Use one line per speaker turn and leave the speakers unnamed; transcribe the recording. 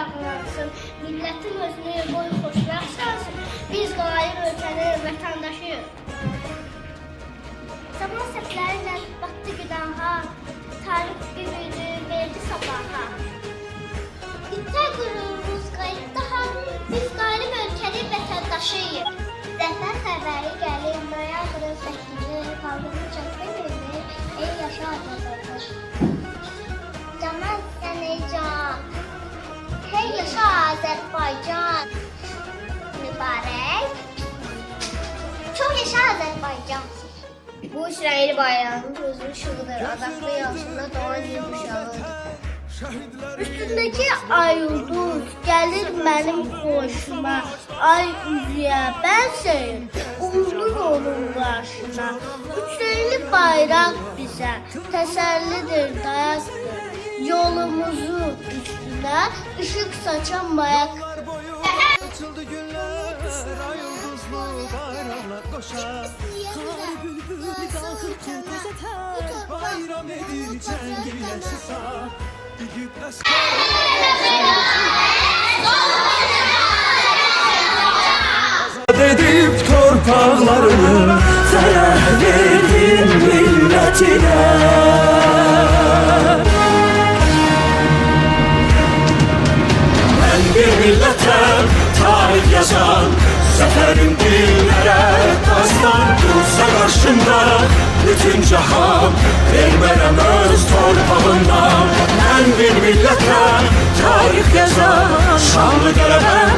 ayaqlansın, millətin özünü boyu xoşbəxt sansın. Biz qalayır ölkənin vətəndaşıyıq. Zaman səhvlərlə batdı günaha, tarix bir büyüdü, verdi sabaha. İtə qürurumuz qayıtdı ha, biz qalib ölkənin vətəndaşıyıq. Zəhmət xəbəri gəlir, noyabrın 8-i, xalqımın çatma günü, ey yaşa Azərbaycan. Camal sən ey can, hey yaşa Azərbaycan. Mübarək, çox yaşa Azərbaycan. Bu İsrail bayrağının gözü ışığıdır, adaqlı yaşında doğan bir uşağıdır. Üstündeki ay ulduz gəlir mənim xoşuma, ay üzüyə bənzəyir, ulduz onun qarşına. Üçrəngli bayraq bizə təsəllidir, dayaqdır, yolumuzun üstünə ışıq saçan mayaqdır.
Açıldı günler, ay yıldızlı bayramlar koşar. Kar bülbül kalkıp gözeter, bayram edir cengiyle susar. Düdük asker azad edip torpaqlarını zarar verdin milletine. Ben bir milletem, tarih yazan, zaferim dillere dastan dursa karşımda. Bütün cahan vermem öz torpağından. Ben bir milletem, tarih yazan, şanlı göremem